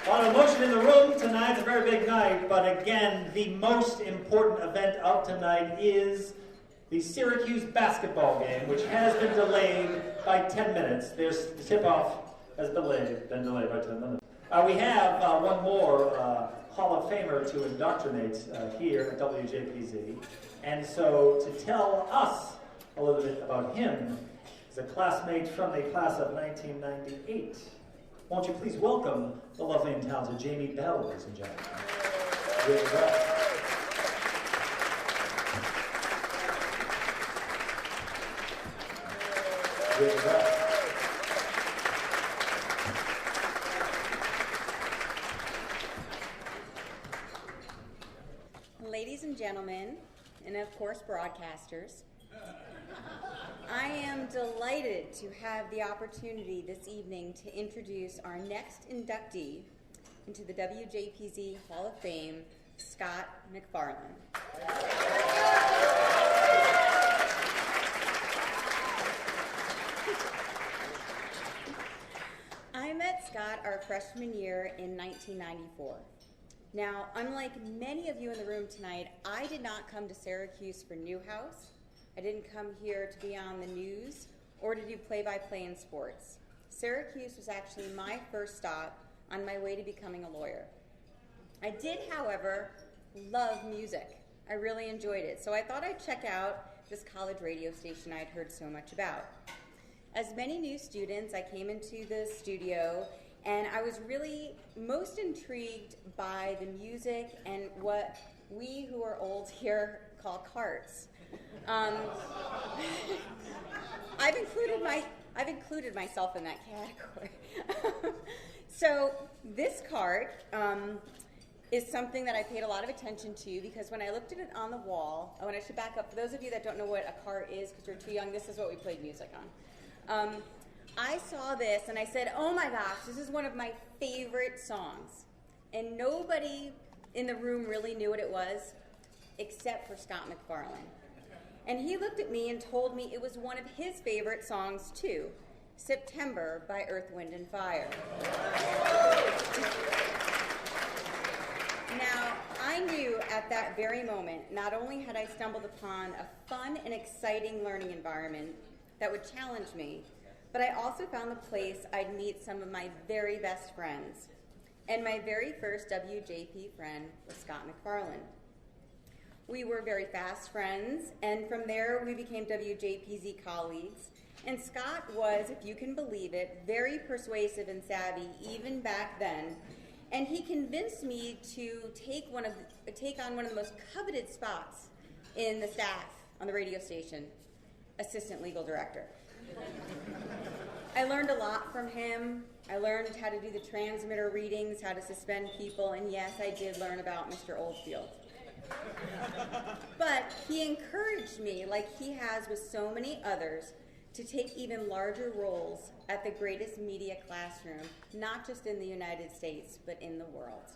On emotion in the room, tonight's a very big night, but again, the most important event of tonight is the Syracuse basketball game, which has been delayed by 10 minutes. The tip-off has been delayed by 10 minutes. We have one more Hall of Famer to indoctrinate here at WJPZ, and so to tell us a little bit about him is a classmate from the class of 1998. Won't you please welcome the lovely and talented Jaime Bell, ladies and gentlemen. Ladies and gentlemen, and of course broadcasters, I am delighted to have the opportunity this evening to introduce our next inductee into the WJPZ Hall of Fame, Scott MacFarlane. I met Scott our freshman year in 1994. Now, unlike many of you in the room tonight, I did not come to Syracuse for Newhouse. I didn't come here to be on the news or to do play-by-play in sports. Syracuse was actually my first stop on my way to becoming a lawyer. I did, however, love music. I really enjoyed it, so I thought I'd check out this college radio station I'd heard so much about. As many new students, I came into the studio and I was really most intrigued by the music and what we who are old here call carts. I've included myself in that category. So this cart is something that I paid a lot of attention to because when I looked at it on the wall, I should back up. For those of you that don't know what a cart is because you're too young, this is what we played music on. I saw this and I said, oh my gosh, this is one of my favorite songs. And nobody in the room really knew what it was except for Scott MacFarlane. And he looked at me and told me it was one of his favorite songs too, September by Earth, Wind & Fire. Now, I knew at that very moment, not only had I stumbled upon a fun and exciting learning environment that would challenge me, but I also found the place I'd meet some of my very best friends. And my very first WJP friend was Scott MacFarlane. We were very fast friends, and from there we became WJPZ colleagues. And Scott was, if you can believe it, very persuasive and savvy even back then. And he convinced me to take on one of the most coveted spots in the staff on the radio station, assistant legal director. I learned a lot from him. I learned how to do the transmitter readings, how to suspend people, and yes, I did learn about Mr. Oldfield. But he encouraged me, like he has with so many others, to take even larger roles at the greatest media classroom, not just in the United States, but in the world.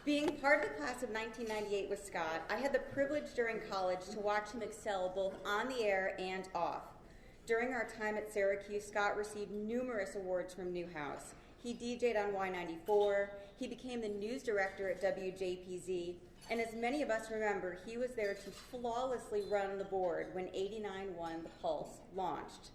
Being part of the class of 1998 with Scott, I had the privilege during college to watch him excel both on the air and off. During our time at Syracuse, Scott received numerous awards from Newhouse. He DJ'd on Y94, he became the news director at WJPZ, and as many of us remember, he was there to flawlessly run the board when 89.1 The Pulse launched.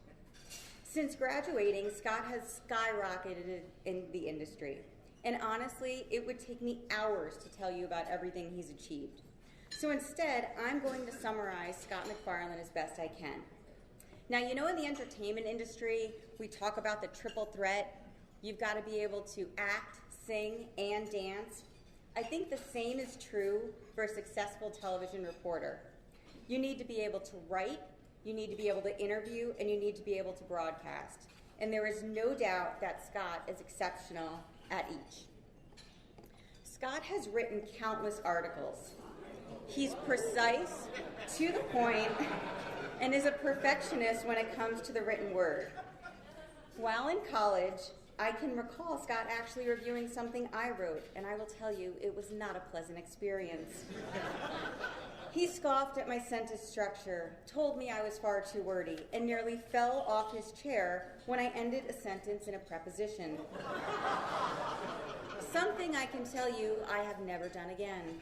Since graduating, Scott has skyrocketed in the industry. And honestly, it would take me hours to tell you about everything he's achieved. So instead, I'm going to summarize Scott MacFarlane as best I can. Now, you know in the entertainment industry, we talk about the triple threat. You've got to be able to act, sing, and dance. I think the same is true for a successful television reporter. You need to be able to write, you need to be able to interview, and you need to be able to broadcast. And there is no doubt that Scott is exceptional at each. Scott has written countless articles. He's precise, to the point, and is a perfectionist when it comes to the written word. While in college, I can recall Scott actually reviewing something I wrote, and I will tell you, it was not a pleasant experience. He scoffed at my sentence structure, told me I was far too wordy, and nearly fell off his chair when I ended a sentence in a preposition. thing I can tell you I have never done again.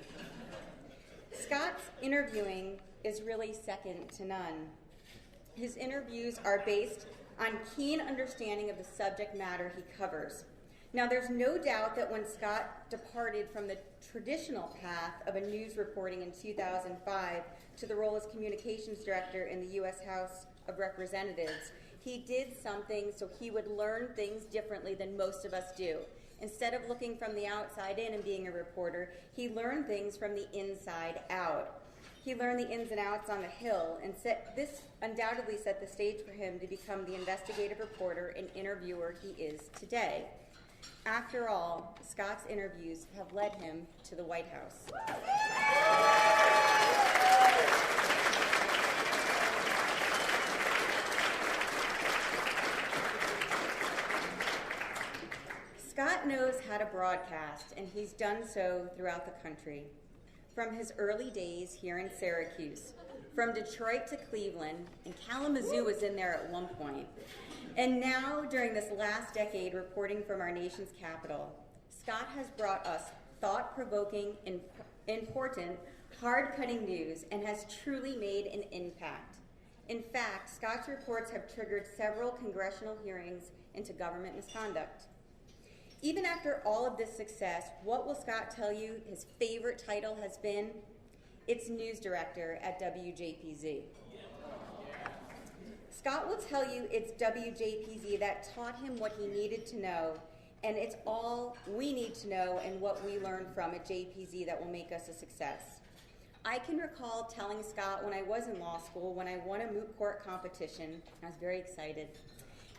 Scott's interviewing is really second to none. His interviews are based on keen understanding of the subject matter he covers. Now, there's no doubt that when Scott departed from the traditional path of a news reporting in 2005 to the role as communications director in the U.S. House of Representatives, he did something so he would learn things differently than most of us do. Instead of looking from the outside in and being a reporter, he learned things from the inside out. He learned the ins and outs on the Hill, and this undoubtedly set the stage for him to become the investigative reporter and interviewer he is today. After all, Scott's interviews have led him to the White House. Scott knows how to broadcast, and he's done so throughout the country. From his early days here in Syracuse, from Detroit to Cleveland, and Kalamazoo was in there at one point, and now during this last decade reporting from our nation's capital, Scott has brought us thought-provoking, important, hard-cutting news and has truly made an impact. In fact, Scott's reports have triggered several congressional hearings into government misconduct. Even after all of this success, what will Scott tell you his favorite title has been? It's news director at WJPZ. Scott will tell you it's WJPZ that taught him what he needed to know, and it's all we need to know and what we learned from at JPZ that will make us a success. I can recall telling Scott when I was in law school, when I won a moot court competition, I was very excited,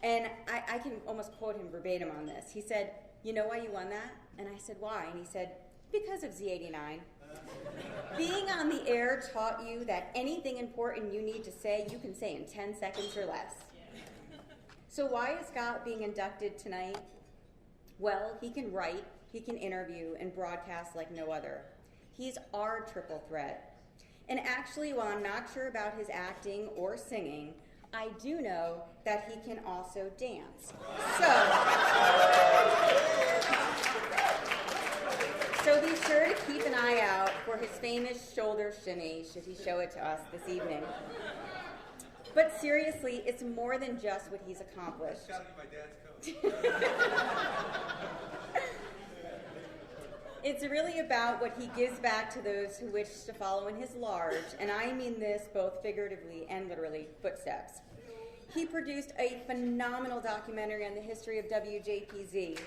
and I can almost quote him verbatim on this. He said, "You know why you won that?" And I said, "Why?" And he said, "Because of Z89. Being on the air taught you that anything important you need to say, you can say in 10 seconds or less." So why is Scott being inducted tonight? Well, he can write, he can interview, and broadcast like no other. He's our triple threat. And actually, while I'm not sure about his acting or singing, I do know that he can also dance. So be sure to keep an eye out for his famous shoulder shimmy should he show it to us this evening. But seriously, it's more than just what he's accomplished. It's gotta be my dad's coat. It's really about what he gives back to those who wish to follow in his large, and I mean this both figuratively and literally, footsteps. He produced a phenomenal documentary on the history of WJPZ.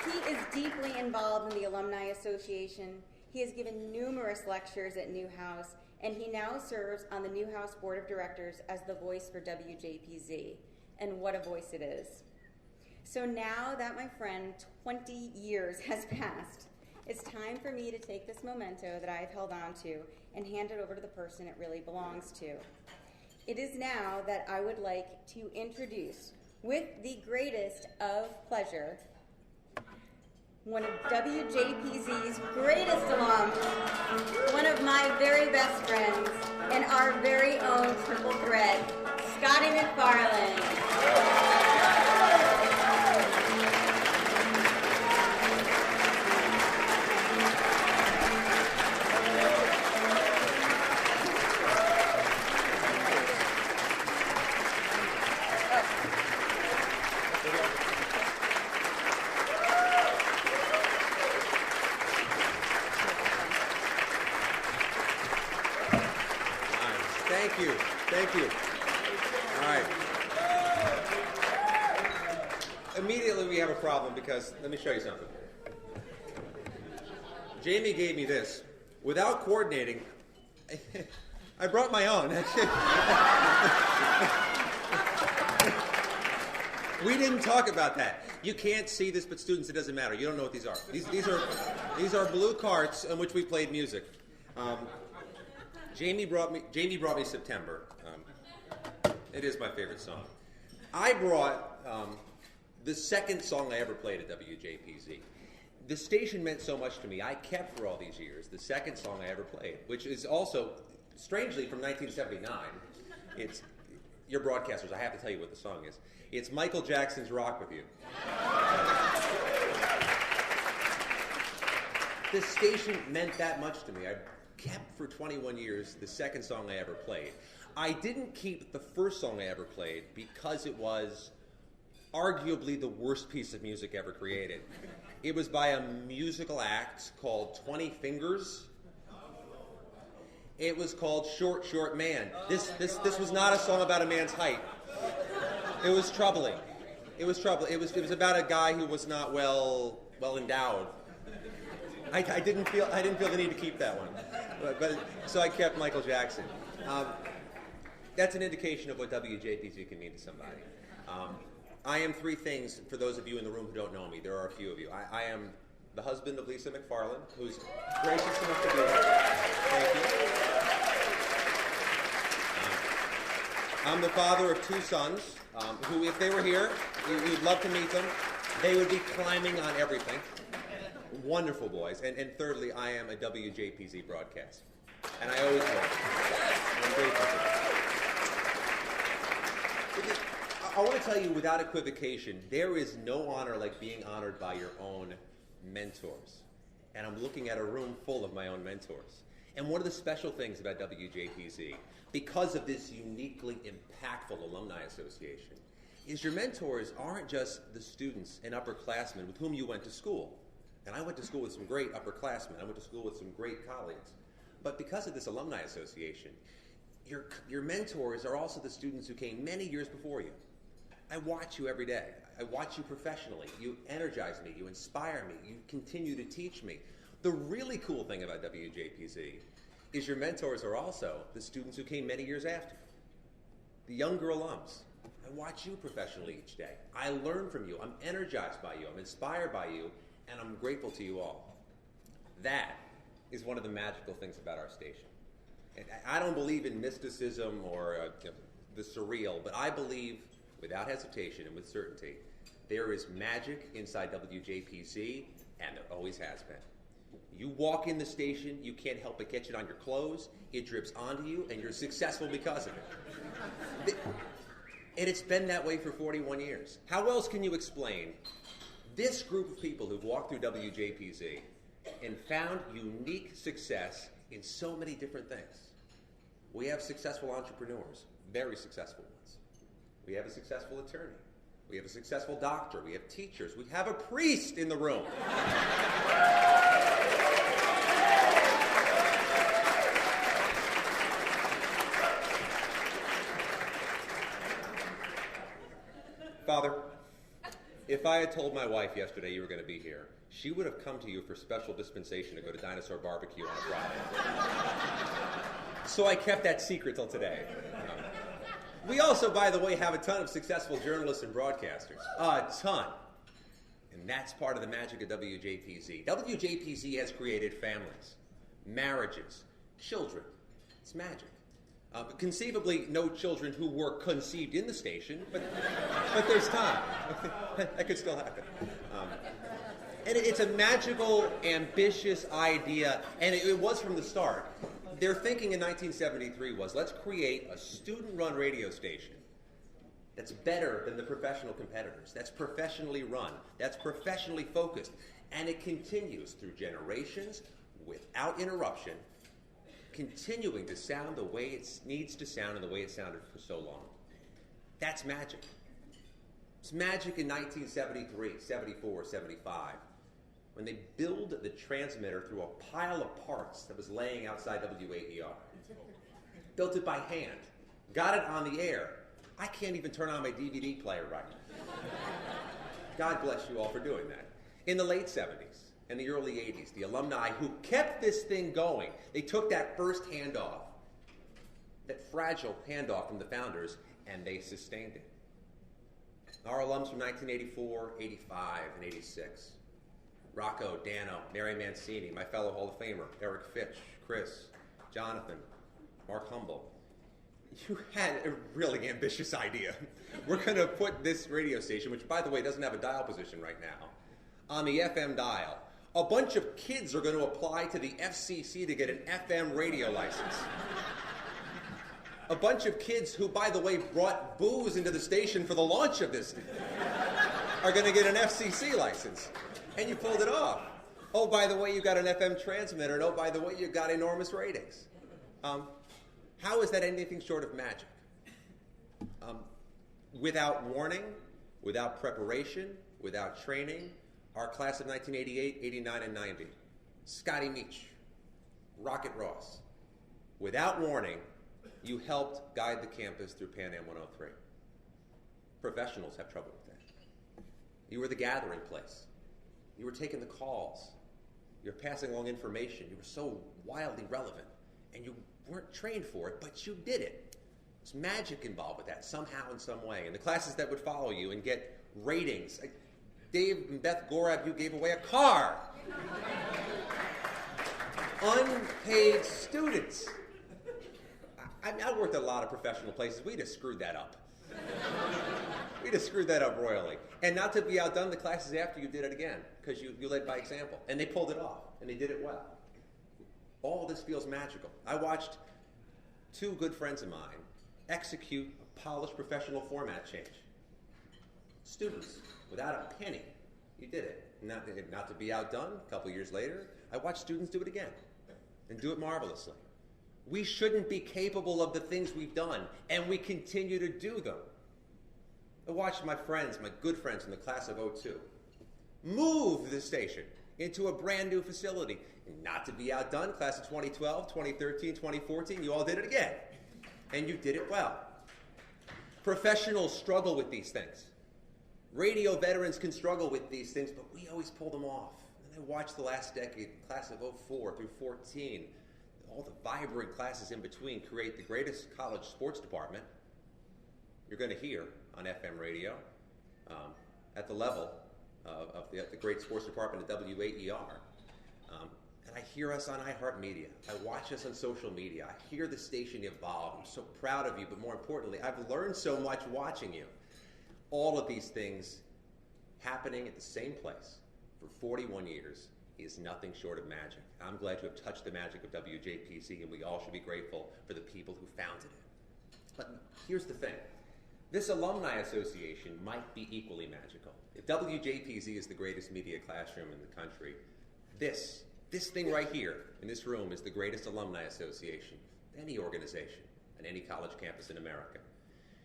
He is deeply involved in the Alumni Association. He has given numerous lectures at Newhouse, and he now serves on the Newhouse Board of Directors as the voice for WJPZ. And what a voice it is. So now that, my friend, 20 years has passed, it's time for me to take this memento that I have held on to and hand it over to the person it really belongs to. It is now that I would like to introduce, with the greatest of pleasure, one of WJPZ's greatest alums, one of my very best friends, and our very own triple threat, Scotty MacFarlane. Thank you. All right. Immediately we have a problem because, let me show you something. Jaime gave me this. Without coordinating, I brought my own. We didn't talk about that. You can't see this, but students, it doesn't matter. You don't know what these are. These are blue carts on which we played music. Jaime brought me September. It is my favorite song. I brought the second song I ever played at WJPZ. The station meant so much to me. I kept for all these years the second song I ever played, which is also, strangely, from 1979. you're broadcasters, I have to tell you what the song is. It's Michael Jackson's Rock With You. This station meant that much to me. I kept for 21 years the second song I ever played. I didn't keep the first song I ever played because it was arguably the worst piece of music ever created. It was by a musical act called 20 Fingers. It was called Short, Short Man. This was not a song about a man's height. It was troubling. It was about a guy who was not well endowed. I didn't feel the need to keep that one, so I kept Michael Jackson. That's an indication of what WJPZ can mean to somebody. I am three things for those of you in the room who don't know me. There are a few of you. I am the husband of Lisa MacFarlane, who's gracious enough to be here. Thank you. I'm the father of two sons who, if they were here, you'd love to meet them. They would be climbing on everything. Wonderful boys. And thirdly, I am a WJPZ broadcaster. And I always will. I'm grateful for that. I want to tell you without equivocation, there is no honor like being honored by your own mentors. And I'm looking at a room full of my own mentors. And one of the special things about WJPZ, because of this uniquely impactful alumni association, is your mentors aren't just the students and upperclassmen with whom you went to school. And I went to school with some great upperclassmen. I went to school with some great colleagues. But because of this alumni association, your mentors are also the students who came many years before you. I watch you every day. I watch you professionally. You energize me. You inspire me. You continue to teach me. The really cool thing about WJPZ is your mentors are also the students who came many years after. The younger alums. I watch you professionally each day. I learn from you. I'm energized by you. I'm inspired by you. And I'm grateful to you all. That is one of the magical things about our station. And I don't believe in mysticism or the surreal, but I believe, without hesitation and with certainty, there is magic inside WJPZ, and there always has been. You walk in the station, you can't help but catch it on your clothes, it drips onto you, and you're successful because of it. And it's been that way for 41 years. How else can you explain this group of people who've walked through WJPZ and found unique success in so many different things? We have successful entrepreneurs, very successful ones. We have a successful attorney. We have a successful doctor. We have teachers. We have a priest in the room. Father, if I had told my wife yesterday you were going to be here, she would have come to you for special dispensation to go to Dinosaur Barbecue on a Friday. So I kept that secret till today. We also, by the way, have a ton of successful journalists and broadcasters. A ton. And that's part of the magic of WJPZ. WJPZ has created families, marriages, children. It's magic. Conceivably, no children who were conceived in the station, but there's time. That could still happen. And it's a magical, ambitious idea, and it was from the start. Their thinking in 1973 was, let's create a student-run radio station that's better than the professional competitors, that's professionally run, that's professionally focused, and it continues through generations without interruption, continuing to sound the way it needs to sound and the way it sounded for so long. That's magic. It's magic in 1973, 74, 75, when they built the transmitter through a pile of parts that was laying outside WAER. Built it by hand. Got it on the air. I can't even turn on my DVD player right. God bless you all for doing that. In the late 70s and the early 80s, the alumni who kept this thing going, they took that first handoff, that fragile handoff from the founders, and they sustained it. Our alums from 1984, 85, and 86. Rocco, Dano, Mary Mancini, my fellow Hall of Famer, Eric Fitch, Chris, Jonathan, Mark Humble. You had a really ambitious idea. We're going to put this radio station, which, by the way, doesn't have a dial position right now, on the FM dial. A bunch of kids are going to apply to the FCC to get an FM radio license. A bunch of kids who, by the way, brought booze into the station for the launch of this are going to get an FCC license. And you pulled it off. Oh, by the way, you got an FM transmitter. And oh, by the way, you got enormous ratings. How is that anything short of magic? Without warning, without preparation, without training, our class of 1988, 89, and 90, Scotty Meach, Rocket Ross, without warning, you helped guide the campus through Pan Am 103. Professionals have trouble with that. You were the gathering place. You were taking the calls. You were passing along information. You were so wildly relevant, and you weren't trained for it, but you did it. There's magic involved with that somehow in some way. And the classes that would follow you and get ratings. Dave and Beth Gorab, you gave away a car. Unpaid students. I worked at a lot of professional places. We just screwed that up. We just screwed that up royally. And not to be outdone, the classes after you did it again, because you led by example. And they pulled it off, and they did it well. All this feels magical. I watched two good friends of mine execute a polished professional format change. Students, without a penny, you did it. Not to be outdone, a couple years later, I watched students do it again, and do it marvelously. We shouldn't be capable of the things we've done, and we continue to do them. I watched my friends, my good friends from the class of 02, move the station into a brand new facility. And not to be outdone, class of 2012, 2013, 2014, you all did it again. And you did it well. Professionals struggle with these things. Radio veterans can struggle with these things, but we always pull them off. And I watched the last decade, class of 04 through 14, all the vibrant classes in between create the greatest college sports department you're going to hear on FM radio at the level of the great sports department at WAER. And I hear us on iHeartMedia. I watch us on social media. I hear the station evolve. I'm so proud of you, but more importantly, I've learned so much watching you. All of these things happening at the same place for 41 years is nothing short of magic. I'm glad to have touched the magic of WJPZ, and we all should be grateful for the people who founded it. But here's the thing. This Alumni Association might be equally magical. If WJPZ is the greatest media classroom in the country, this thing right here in this room is the greatest alumni association of any organization on any college campus in America.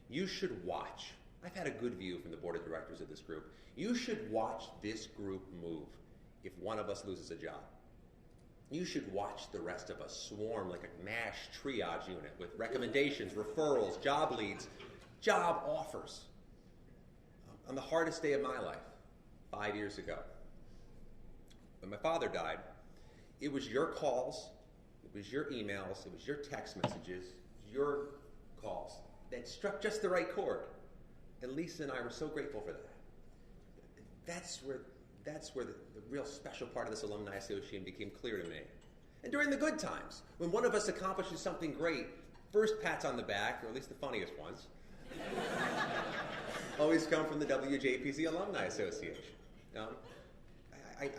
You should watch. I've had a good view from the board of directors of this group. You should watch this group move if one of us loses a job. You should watch the rest of us swarm like a MASH triage unit with recommendations, referrals, job leads, job offers. On the hardest day of my life, 5 years ago, when my father died, it was your calls, it was your emails, it was your text messages, your calls that struck just the right chord. And Lisa and I were so grateful for that. That's where the real special part of this Alumni Association became clear to me. And during the good times, when one of us accomplishes something great, first pats on the back, or at least the funniest ones, always come from the WJPZ Alumni Association.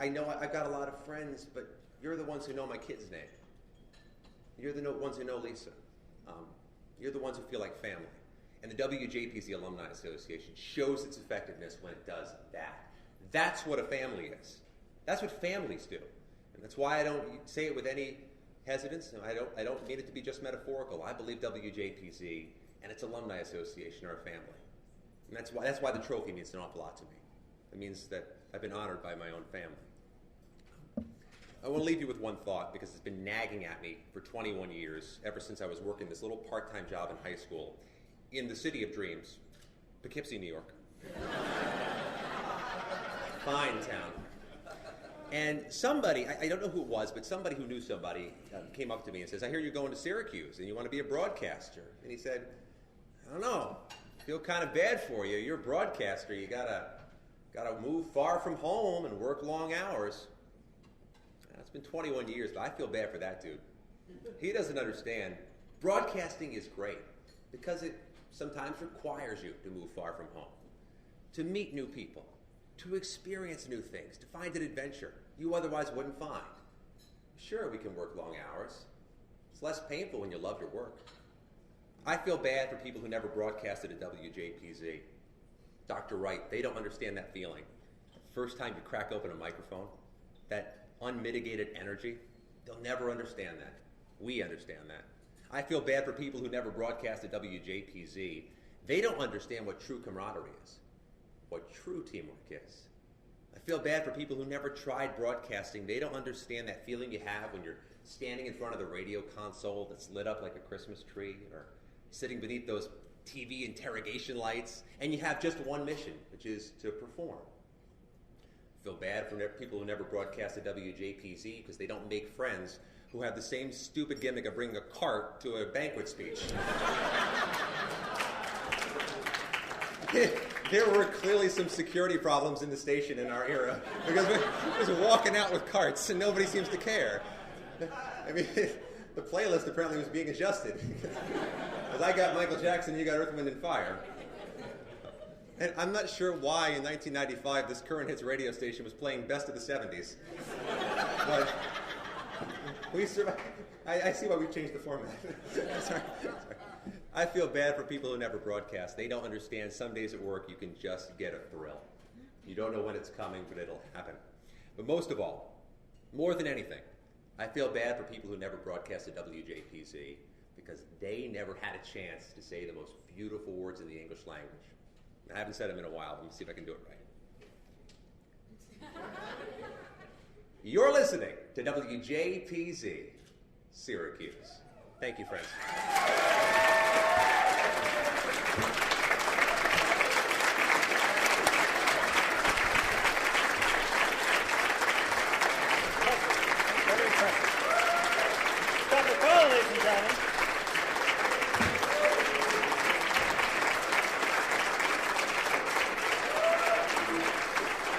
I know I've got a lot of friends, but you're the ones who know my kid's name. You're the ones who know Lisa. You're the ones who feel like family. And the WJPZ Alumni Association shows its effectiveness when it does that. That's what a family is. That's what families do. And that's why I don't say it with any hesitance. And I don't mean it to be just metaphorical. I believe WJPZ and its Alumni Association are a family. And that's why the trophy means an awful lot to me. It means that I've been honored by my own family. I want to leave you with one thought because it's been nagging at me for 21 years, ever since I was working this little part-time job in high school in the city of dreams, Poughkeepsie, New York. Fine town. And somebody, I don't know who it was, but somebody who knew somebody came up to me and says, I hear you're going to Syracuse and you want to be a broadcaster. And he said, I don't know, I feel kind of bad for you. You're a broadcaster. You gotta move far from home and work long hours. It's been 21 years, but I feel bad for that dude. He doesn't understand. Broadcasting is great because it sometimes requires you to move far from home, to meet new people, to experience new things, to find an adventure you otherwise wouldn't find. Sure, we can work long hours. It's less painful when you love your work. I feel bad for people who never broadcasted at WJPZ. Dr. Wright, they don't understand that feeling. First time you crack open a microphone, that unmitigated energy, they'll never understand that. We understand that. I feel bad for people who never broadcast at WJPZ. They don't understand what true camaraderie is, what true teamwork is. I feel bad for people who never tried broadcasting. They don't understand that feeling you have when you're standing in front of the radio console that's lit up like a Christmas tree, or sitting beneath those TV interrogation lights, and you have just one mission, which is to perform. I feel bad for people who never broadcast at WJPZ because they don't make friends who have the same stupid gimmick of bringing a cart to a banquet speech. There were clearly some security problems in the station in our era because we're just walking out with carts and nobody seems to care. I mean, the playlist apparently was being adjusted. As I got Michael Jackson, you got Earth, Wind, and Fire. And I'm not sure why in 1995 this current hits radio station was playing Best of the 70s. But we survived. I see why we changed the format. Sorry. I feel bad for people who never broadcast. They don't understand some days at work you can just get a thrill. You don't know when it's coming, but it'll happen. But most of all, more than anything, I feel bad for people who never broadcast at WJPZ because they never had a chance to say the most beautiful words in the English language. I haven't said them in a while. Let me see if I can do it right. You're listening to WJPZ, Syracuse. Thank you, friends. Dr. Cole, ladies and gentlemen.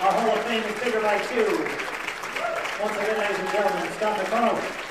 Our Hall of Fame is bigger by two. Once again, ladies and gentlemen, Scott McConnell.